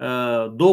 2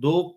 2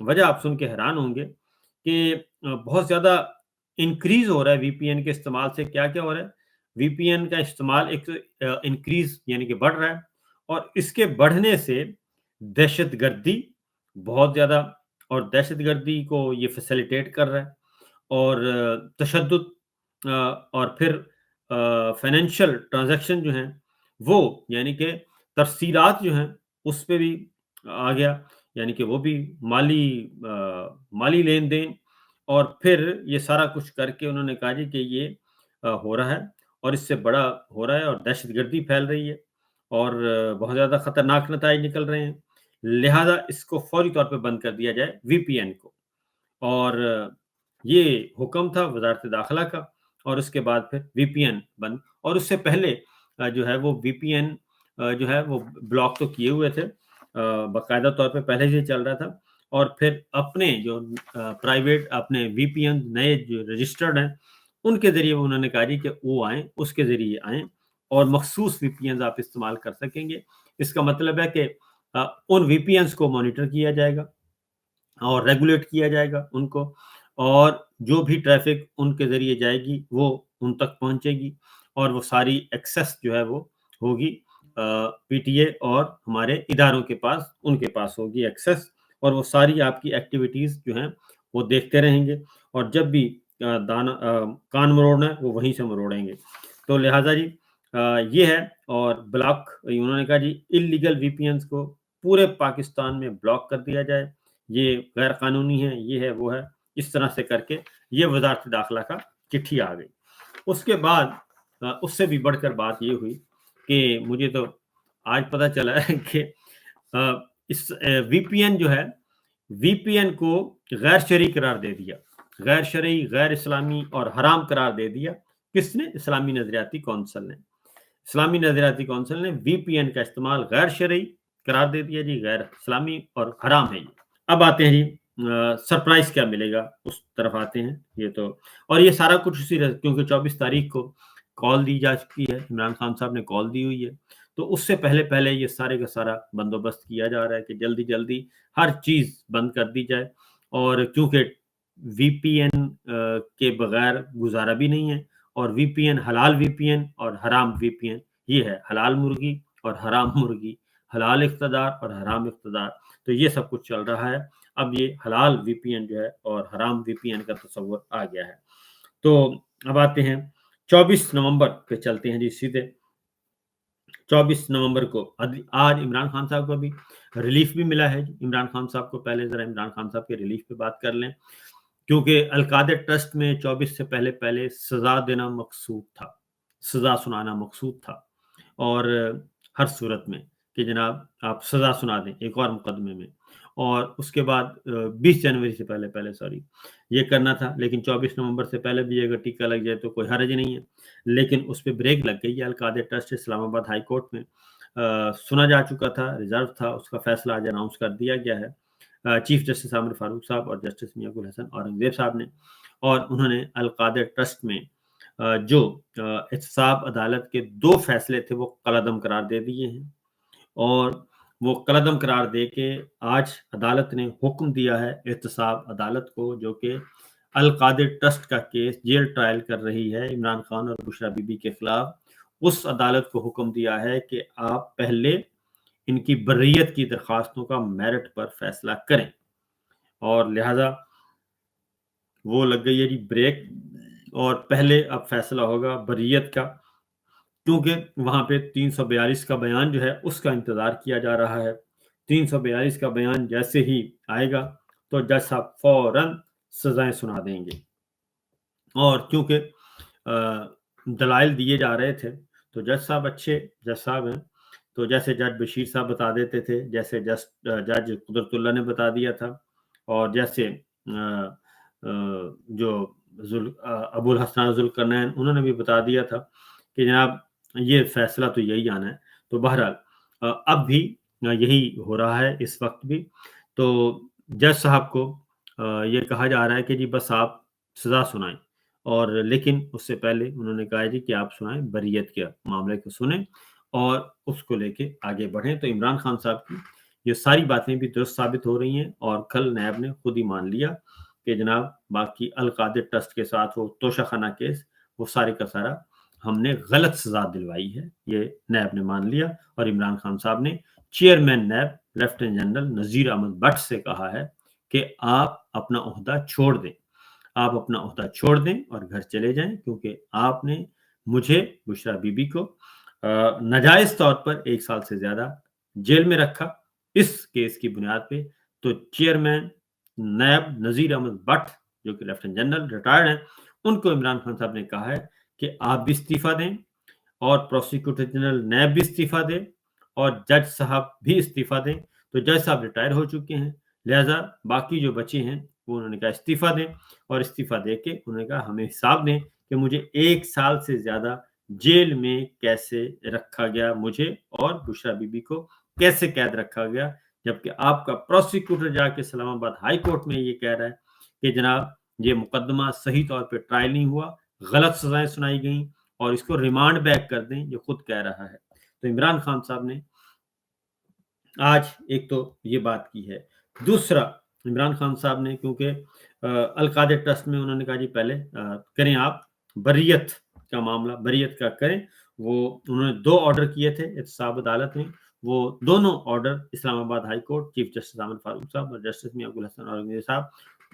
وجہ آپ سن کے حیران ہوں گے کہ بہت زیادہ انکریز ہو رہا ہے وی پی این کے استعمال سے. کیا کیا ہو رہا ہے؟ وی پی این کا استعمال ایک انکریز یعنی کہ بڑھ رہا ہے, اور اس کے بڑھنے سے دہشت گردی بہت زیادہ, اور دہشت گردی کو یہ فیسیلیٹیٹ کر رہا ہے, اور تشدد اور پھر فائنینشیل ٹرانزیکشن جو ہیں وہ یعنی کہ ترسیلات جو ہیں اس پہ بھی آ گیا, یعنی کہ وہ بھی مالی لین دین, اور پھر یہ سارا کچھ کر کے انہوں نے کہا جی کہ یہ ہو رہا ہے اور اس سے بڑا ہو رہا ہے اور دہشت گردی پھیل رہی ہے اور بہت زیادہ خطرناک نتائج نکل رہے ہیں, لہذا اس کو فوری طور پہ بند کر دیا جائے وی پی این کو. اور یہ حکم تھا وزارت داخلہ کا, اور اس کے بعد پھر وی پی این بند, اور اس سے پہلے جو ہے وہ وی پی این جو ہے وہ بلاک تو کیے ہوئے تھے باقاعدہ طور پہ پہلے سے چل رہا تھا, اور پھر اپنے جو پرائیویٹ اپنے وی پی این نئے جو رجسٹرڈ ہیں ان کے ذریعے انہوں نے کہا جی کہ وہ آئیں, اس کے ذریعے آئیں اور مخصوص وی پی اینز آپ استعمال کر سکیں گے. اس کا مطلب ہے کہ ان وی پی اینز کو مانیٹر کیا جائے گا اور ریگولیٹ کیا جائے گا ان کو, اور جو بھی ٹریفک ان کے ذریعے جائے گی وہ ان تک پہنچے گی, اور وہ ساری ایکسیس جو ہے وہ ہوگی پی ٹی اے اور ہمارے اداروں کے پاس, ان کے پاس ہوگی ایکسیس, اور وہ ساری آپ کی ایکٹیویٹیز جو ہیں وہ دیکھتے رہیں گے, اور جب بھی کان مروڑنا ہے وہ وہیں سے مروڑیں گے. تو لہٰذا جی یہ ہے. اور بلاک انہوں نے کہا جی انلیگل وی پی اینز کو پورے پاکستان میں بلاک کر دیا جائے, یہ غیر قانونی ہے, یہ ہے وہ ہے, اس طرح سے کر کے یہ وزارت داخلہ کا چٹھی آ گئی. اس کے بعد اس سے بھی بڑھ کر بات یہ ہوئی کہ مجھے تو آج پتہ چلا ہے کہ اس وی پی این جو ہے وی پی این کو غیر شرعی قرار دے دیا, غیر شرعی, غیر اسلامی اور حرام قرار دے دیا. کس نے؟ اسلامی نظریاتی کونسل نے. اسلامی نظریاتی کونسل نے وی پی این کا استعمال غیر شرعی قرار دے دیا جی, غیر اسلامی اور حرام ہے یہ. اب آتے ہیں جی سرپرائز کیا ملے گا, اس طرف آتے ہیں. یہ تو اور یہ سارا کچھ اسی کیونکہ 24 تاریخ کو کال دی جا چکی ہے, عمران خان صاحب نے کال دی ہوئی ہے, تو اس سے پہلے یہ سارے کا سارا بندوبست کیا جا رہا ہے کہ جلدی جلدی ہر چیز بند کر دی جائے. اور کیونکہ وی پی این کے بغیر گزارا بھی نہیں ہے, اور وی پی این حلال وی پی این اور حرام وی پی این یہ ہے, حلال مرغی اور حرام مرغی, حلال اقتدار اور حرام اقتدار, تو یہ سب کچھ چل رہا ہے. اب یہ حلال وی پی این جو ہے اور حرام وی پی این کا تصور آ گیا ہے. تو اب آتے ہیں 24 نومبر پہ چلتے ہیں جی سیدھے. 24 نومبر کو آج عمران خان صاحب کو بھی ریلیف بھی ملا ہے. عمران خان صاحب کو پہلے ذرا عمران خان صاحب کے ریلیف پہ بات کر لیں, کیونکہ القادر ٹرسٹ میں 24 سے پہلے سزا دینا مقصود تھا, سزا سنانا مقصود تھا, اور ہر صورت میں کہ جناب آپ سزا سنا دیں ایک اور مقدمے میں, اور اس کے بعد 20 جنوری سے پہلے یہ کرنا تھا. لیکن 24 نومبر سے پہلے بھی اگر ٹیکہ لگ جائے تو کوئی حرج نہیں ہے, لیکن اس پہ بریک لگ گئی ہے. القادر ٹرسٹ اسلام آباد ہائی کورٹ میں سنا جا چکا تھا, ریزرو تھا, اس کا فیصلہ آج اناؤنس کر دیا گیا ہے چیف جسٹس عامر فاروق صاحب اور جسٹس میاں گل حسن اورنگزیب صاحب نے. اور انہوں نے القادر ٹرسٹ میں جو احتساب عدالت کے 2 فیصلے تھے وہ کالعدم قرار دے دیے ہیں, اور وہ کالعدم قرار دے کے آج عدالت نے حکم دیا ہے احتساب عدالت کو, جو کہ القادر ٹرسٹ کا کیس جیل ٹرائل کر رہی ہے عمران خان اور بشرا بی بی کے خلاف. اس عدالت کو حکم دیا ہے کہ آپ پہلے ان کی بریت کی درخواستوں کا میرٹ پر فیصلہ کریں, اور لہذا وہ لگ گئی ہے جی بریک, اور پہلے اب فیصلہ ہوگا بریت کا, کیونکہ وہاں پہ 342 کا بیان جو ہے اس کا انتظار کیا جا رہا ہے. 342 کا بیان جیسے ہی آئے گا تو جج صاحب فوراً سزائیں سنا دیں گے, اور کیونکہ دلائل دیے جا رہے تھے تو جج صاحب اچھے جج صاحب ہیں, تو جیسے جج بشیر صاحب بتا دیتے تھے, جیسے جج قدرت اللہ نے بتا دیا تھا, اور جیسے جو ابو الحسن ذوالقرنین انہوں نے بھی بتا دیا تھا کہ جناب یہ فیصلہ تو یہی آنا ہے. تو بہرحال اب بھی یہی ہو رہا ہے اس وقت بھی. تو جج صاحب کو یہ کہا جا رہا ہے کہ جی بس آپ سزا سنائیں, اور لیکن اس سے پہلے انہوں نے کہا جی کہ آپ سنائیں بریت کے معاملے کو سنیں اور اس کو لے کے آگے بڑھیں. تو عمران خان صاحب کی یہ ساری باتیں بھی درست ثابت ہو رہی ہیں اور کل نیب نے خود ہی مان لیا کہ جناب باقی القادر ٹرسٹ کے ساتھ وہ توشہ خانہ کیس وہ سارے کا سارا ہم نے غلط سزا دلوائی ہے، یہ نیب نے مان لیا۔ اور عمران خان صاحب نے chairman NAB lieutenant general Nazir Ahmad Butt سے کہا ہے کہ آپ اپنا عہدہ چھوڑ دیں، آپ اپنا عہدہ چھوڑ دیں اور گھر چلے جائیں، کیونکہ آپ نے مجھے بشرا بی بی کو ناجائز طور پر 1 سال سے زیادہ جیل میں رکھا اس کیس کی بنیاد پہ۔ تو چیئرمین نیب نذیر احمد بٹ جو کہ لیفٹیننٹ جنرل ریٹائرڈ ہیں، ان کو عمران خان صاحب نے کہا ہے کہ آپ بھی استعفیٰ دیں اور پروسیکیوٹر جنرل نیب بھی استعفیٰ دیں اور جج صاحب بھی استعفیٰ دیں۔ تو جج صاحب ریٹائر ہو چکے ہیں، لہذا باقی جو بچے ہیں وہ انہوں نے کہا استعفیٰ دیں، اور استعفیٰ دے کے انہوں نے کہا ہمیں حساب دیں کہ مجھے 1 سال سے زیادہ جیل میں کیسے رکھا گیا، مجھے اور بشرا بی بی کو کیسے قید رکھا گیا، جبکہ آپ کا پروسیکیوٹر جا کے اسلام آباد ہائی کورٹ میں یہ کہہ رہا ہے کہ جناب یہ مقدمہ صحیح طور پہ ٹرائل نہیں ہوا، غلط سزائیں سنائی گئیں اور اس کو ریمانڈ بیک کر دیں، یہ خود کہہ رہا ہے۔ تو عمران خان صاحب نے آج ایک تو یہ بات کی ہے، دوسرا عمران خان صاحب نے کیونکہ القادر ٹرسٹ میں انہوں نے کہا جی پہلے کریں آپ بریت کا معاملہ، بریت کا کریں، وہ انہوں نے 2 آرڈر کیے تھے احتساب عدالت میں، وہ دونوں order Islamabad high court chief justice Ahmed Farooq صاحب اور جسٹس میاں ابوالحسن اورنگزیب صاحب،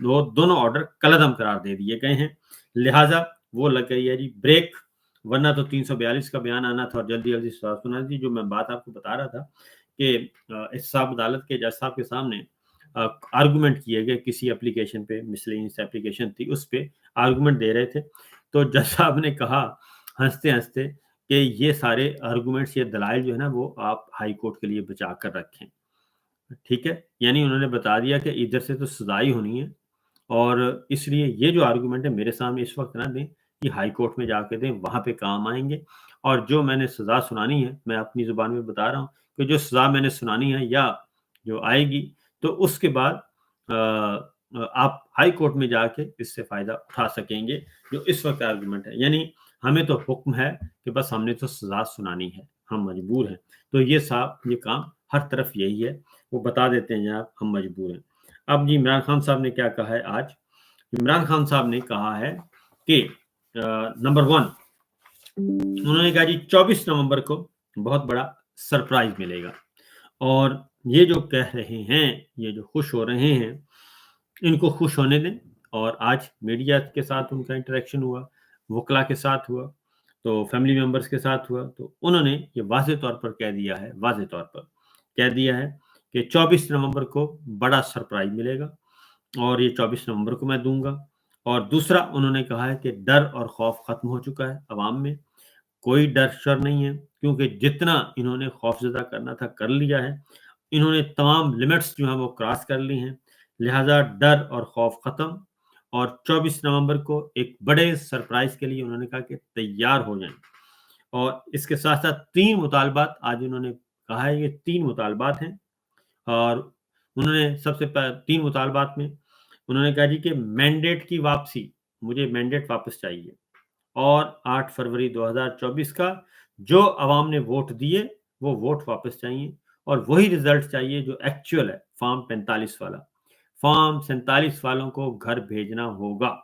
وہ دونوں آرڈر کالعدم قرار دے دیے گئے ہیں، لہٰذا وہ لگ گئی ہے جی بریک، ورنہ تو 342 کا بیان آنا تھا اور جلدی جلدی سنا تھی۔ جو میں بات آپ کو بتا رہا تھا کہ احتساب عدالت کے جج صاحب کے سامنے آرگومنٹ کیے گئے کسی اپلیکیشن پہ، مسلینس اپلیکیشن تھی، اس پہ آرگومنٹ دے رہے تھے، تو جج صاحب نے کہا ہنستے ہنستے کہ یہ سارے آرگومنٹس، یہ دلائل جو ہے نا وہ آپ ہائی کورٹ کے لیے بچا کر رکھیں، ٹھیک ہے، یعنی انہوں نے بتا دیا کہ ادھر سے تو سزا ہی ہونی ہے، اور اس لیے یہ جو آرگومنٹ ہے میرے سامنے اس وقت نہ دیں، یہ ہائی کورٹ میں جا کے دیں، وہاں پہ کام آئیں گے، اور جو میں نے سزا سنانی ہے میں اپنی زبان میں بتا رہا ہوں کہ جو سزا میں نے سنانی ہے یا جو آئے گی تو اس کے بعد آپ ہائی کورٹ میں جا کے اس سے فائدہ اٹھا سکیں گے، جو اس وقت آرگومنٹ ہے۔ یعنی ہمیں تو حکم ہے کہ بس ہم نے تو سزا سنانی ہے، ہم مجبور ہیں، تو یہ صاحب یہ کام ہر طرف یہی ہے، وہ بتا دیتے ہیں جناب ہم مجبور ہیں۔ اب جی عمران خان صاحب نے کیا کہا ہے آج؟ عمران خان صاحب نے کہا ہے کہ نمبر 1 انہوں نے کہا جی 24 نومبر کو بہت بڑا سرپرائز ملے گا، اور یہ جو کہہ رہے ہیں، یہ جو خوش ہو رہے ہیں، ان کو خوش ہونے دیں۔ اور آج میڈیا کے ساتھ ان کا انٹریکشن ہوا، وکلا کے ساتھ ہوا، تو فیملی ممبرز کے ساتھ ہوا، تو انہوں نے یہ واضح طور پر کہہ دیا ہے، واضح طور پر کہہ دیا ہے کہ 24 نومبر کو بڑا سرپرائز ملے گا، اور یہ 24 نومبر کو میں دوں گا۔ اور دوسرا انہوں نے کہا ہے کہ ڈر اور خوف ختم ہو چکا ہے عوام میں، کوئی ڈر شر نہیں ہے، کیونکہ جتنا انہوں نے خوف زدہ کرنا تھا کر لیا ہے، انہوں نے تمام لمٹس جو ہیں وہ کراس کر لی ہیں، لہٰذا ڈر اور خوف ختم۔ اور 24 نومبر کو ایک بڑے سرپرائز کے لیے انہوں نے کہا کہ تیار ہو جائیں، اور اس کے ساتھ ساتھ 3 مطالبات آج انہوں نے کہا ہے، یہ 3 مطالبات ہیں، اور انہوں نے سب سے 3 مطالبات میں انہوں نے کہا جی کہ مینڈیٹ کی واپسی، مجھے مینڈیٹ واپس چاہیے، اور 8 فروری 2024 کا جو عوام نے ووٹ دیے وہ ووٹ واپس چاہیے، اور وہی رزلٹ چاہیے جو ایکچوئل ہے، فارم 45 والا، فارم 47 والوں کو گھر بھیجنا ہوگا،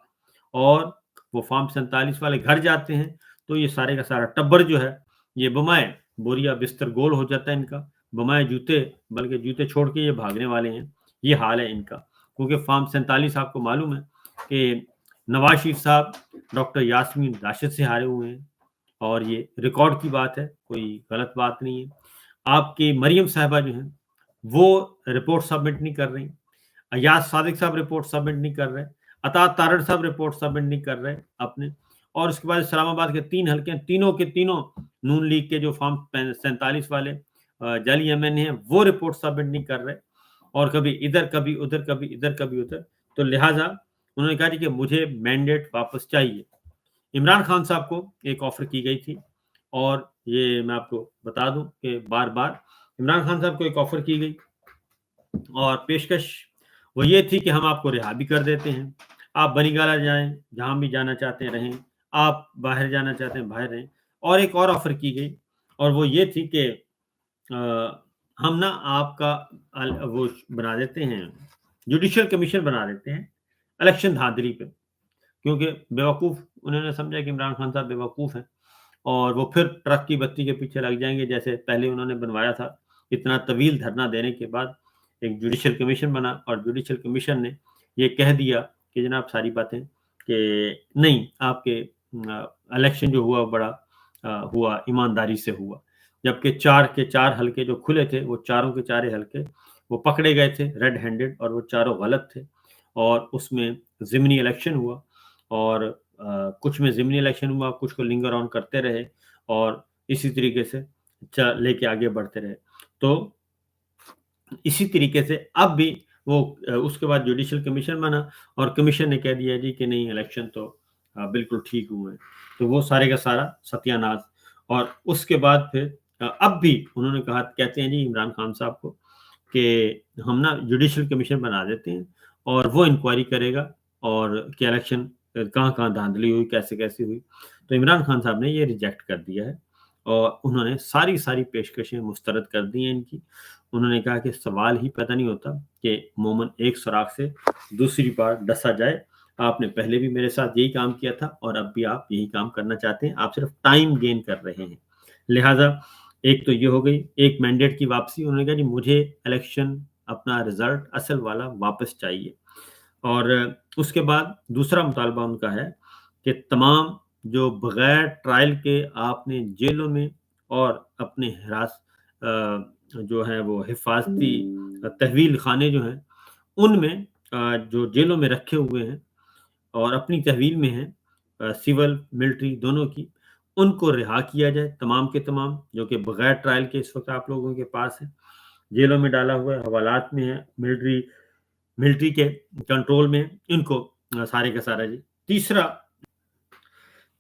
اور وہ فارم 47 والے گھر جاتے ہیں تو یہ سارے کا سارا ٹبر جو ہے یہ بمائے بوریا بستر گول ہو جاتا ہے ان کا، بمائے جوتے، بلکہ جوتے چھوڑ کے یہ بھاگنے والے ہیں، یہ حال ہے ان کا، کیونکہ فارم 47 آپ کو معلوم ہے کہ نواز شریف صاحب ڈاکٹر یاسمین راشد سے ہارے ہوئے ہیں، اور یہ ریکارڈ کی بات ہے، کوئی غلط بات نہیں ہے۔ آپ کی مریم صاحبہ جو ہیں وہ رپورٹ سبمٹ نہیں کر رہی، ایاز صادق صاحب رپورٹ سبمٹ نہیں کر رہے، عطا تارڑ صاحب رپورٹ سبمٹ نہیں کر رہے اپنے، اور اس کے بعد اسلام آباد کے 3 حلقے، تینوں کے تینوں نون لیگ کے جو فارم 47 والے جعلی ایم این ہیں وہ رپورٹ سبمٹ نہیں کر رہے، اور کبھی ادھر کبھی ادھر، کبھی ادھر کبھی ادھر، تو لہٰذا انہوں نے کہا کہ مجھے مینڈیٹ واپس چاہیے۔ عمران خان صاحب کو ایک آفر کی گئی تھی، اور یہ میں آپ کو بتا دوں کہ بار بار عمران خان صاحب کو ایک آفر کی گئی، اور پیشکش وہ یہ تھی کہ ہم آپ کو رہا بھی کر دیتے ہیں، آپ بنی گالا جائیں، جہاں بھی جانا چاہتے ہیں رہیں، آپ باہر جانا چاہتے ہیں باہر رہیں، اور ایک اور آفر کی گئی، اور وہ یہ تھی کہ ہم نا آپ کا وہ بنا دیتے ہیں، جوڈیشل کمیشن بنا دیتے ہیں الیکشن دھاندلی پہ، کیونکہ بیوقوف انہوں نے سمجھا کہ عمران خان صاحب بیوقوف ہیں اور وہ پھر ٹرک کی بتی کے پیچھے لگ جائیں گے، جیسے پہلے انہوں نے بنوایا تھا۔ اتنا طویل دھرنا دینے کے بعد ایک جوڈیشل کمیشن بنا اور جوڈیشل کمیشن نے یہ کہہ دیا کہ جناب ساری باتیں کہ نہیں، آپ کے الیکشن جو ہوا بڑا ہوا ایمانداری سے ہوا، جبکہ 4 کے 4 حلقے جو کھلے تھے وہ چاروں کے چارے حلقے وہ پکڑے گئے تھے ریڈ ہینڈڈ، اور وہ چاروں غلط تھے، اور اس میں ضمنی الیکشن ہوا، اور کچھ میں ضمنی الیکشن ہوا، کچھ کو لنگر آن کرتے رہے اور اسی طریقے سے لے کے آگے بڑھتے رہے۔ تو اسی طریقے سے اب بھی وہ اس کے بعد جوڈیشل کمیشن بنا اور کمیشن نے کہہ دیا جی کہ نہیں، الیکشن تو بالکل ٹھیک ہوئے، تو وہ سارے کا سارا ستیہ ناش۔ اور اس کے بعد پھر اب بھی انہوں نے کہتے ہیں جی عمران خان صاحب کو کہ ہم نا جوڈیشل کمیشن بنا دیتے ہیں اور وہ انکوائری کرے گا اور کہ الیکشن کہاں کہاں دھاندلی ہوئی، کیسے کیسے ہوئی۔ تو عمران خان صاحب نے یہ ریجیکٹ کر دیا ہے اور انہوں نے ساری پیشکشیں مسترد کر دی ہیں ان کی۔ انہوں نے کہا کہ سوال ہی پیدا نہیں ہوتا کہ مومن ایک سوراخ سے دوسری بار ڈسا جائے۔ آپ نے پہلے بھی میرے ساتھ یہی کام کیا تھا اور اب بھی آپ یہی کام کرنا چاہتے ہیں، آپ صرف ٹائم گین کر رہے ہیں۔ لہٰذا ایک تو یہ ہو گئی، ایک مینڈیٹ کی واپسی۔ انہوں نے کہا جی مجھے الیکشن اپنا رزلٹ اصل والا واپس چاہیے، اور اس کے بعد دوسرا مطالبہ ان کا ہے کہ تمام جو بغیر ٹرائل کے آپ نے جیلوں میں اور اپنے جو ہیں وہ حفاظتی تحویل خانے جو ہیں ان میں جو جیلوں میں رکھے ہوئے ہیں اور اپنی تحویل میں ہیں، سول ملٹری دونوں کی، ان کو رہا کیا جائے تمام کے تمام، جو کہ بغیر ٹرائل کے اس وقت آپ لوگوں کے پاس ہے، جیلوں میں ڈالا ہوا ہے، حوالات میں ہے، ملٹری کے کنٹرول میں، ان کو سارے کا سارا جی۔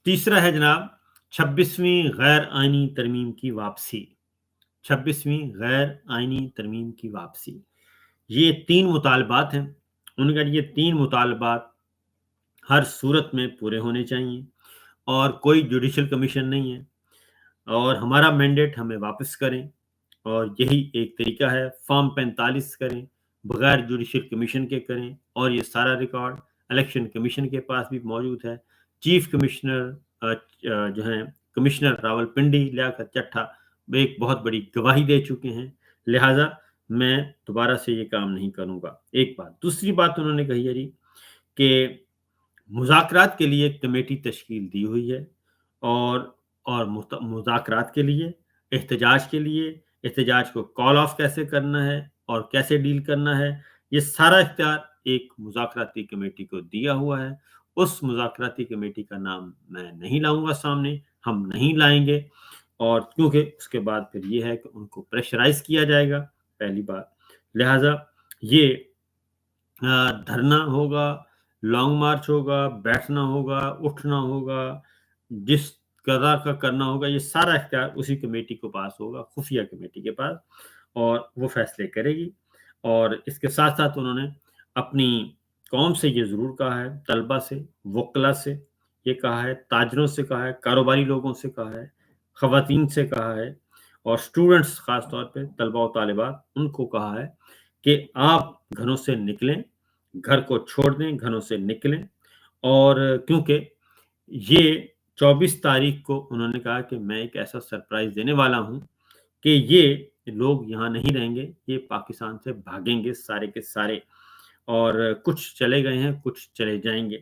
تیسرا ہے جناب 26ویں غیر آئینی ترمیم کی واپسی۔ 26ویں غیر آئینی ترمیم کی واپسی، یہ 3 مطالبات ہیں۔ ان کا یہ 3 مطالبات ہر صورت میں پورے ہونے چاہیے اور کوئی جوڈیشل کمیشن نہیں ہے، اور ہمارا مینڈیٹ ہمیں واپس کریں، اور یہی ایک طریقہ ہے۔ فارم 45 کریں، بغیر جوڈیشل کمیشن کے کریں، اور یہ سارا ریکارڈ الیکشن کمیشن کے پاس بھی موجود ہے۔ چیف کمشنر جو ہیں کمشنر راول پنڈی لیاقت چٹھا ایک بہت بڑی گواہی دے چکے ہیں، لہٰذا میں دوبارہ سے یہ کام نہیں کروں گا۔ ایک بات۔ دوسری بات انہوں نے کہی ہے جی کہ مذاکرات کے لیے کمیٹی تشکیل دی ہوئی ہے، اور مذاکرات کے لیے، احتجاج کے لیے، احتجاج کو کال آف کیسے کرنا ہے اور کیسے ڈیل کرنا ہے، یہ سارا اختیار ایک مذاکراتی کمیٹی کو دیا ہوا ہے۔ اس مذاکراتی کمیٹی کا نام میں نہیں لاؤں گا سامنے، ہم نہیں لائیں گے، اور کیونکہ اس کے بعد پھر یہ ہے کہ ان کو پریشرائز کیا جائے گا، پہلی بات۔ لہٰذا یہ دھرنا ہوگا، لانگ مارچ ہوگا، بیٹھنا ہوگا، اٹھنا ہوگا، جس قضا کا کرنا ہوگا، یہ سارا اختیار اسی کمیٹی کے پاس ہوگا، خفیہ کمیٹی کے پاس، اور وہ فیصلے کرے گی۔ اور اس کے ساتھ ساتھ انہوں نے اپنی قوم سے یہ ضرور کہا ہے، طلبہ سے، وکلا سے یہ کہا ہے، تاجروں سے کہا ہے، کاروباری لوگوں سے کہا ہے، خواتین سے کہا ہے، اور اسٹوڈنٹس خاص طور پہ طلبہ و طالبات، ان کو کہا ہے کہ آپ گھروں سے نکلیں، گھر کو چھوڑ دیں، گھروں سے نکلیں، اور کیونکہ یہ 24 تاریخ کو انہوں نے کہا کہ میں ایک ایسا سرپرائز دینے والا ہوں کہ یہ لوگ یہاں نہیں رہیں گے، یہ پاکستان سے بھاگیں گے سارے کے سارے، اور کچھ چلے گئے ہیں، کچھ چلے جائیں گے۔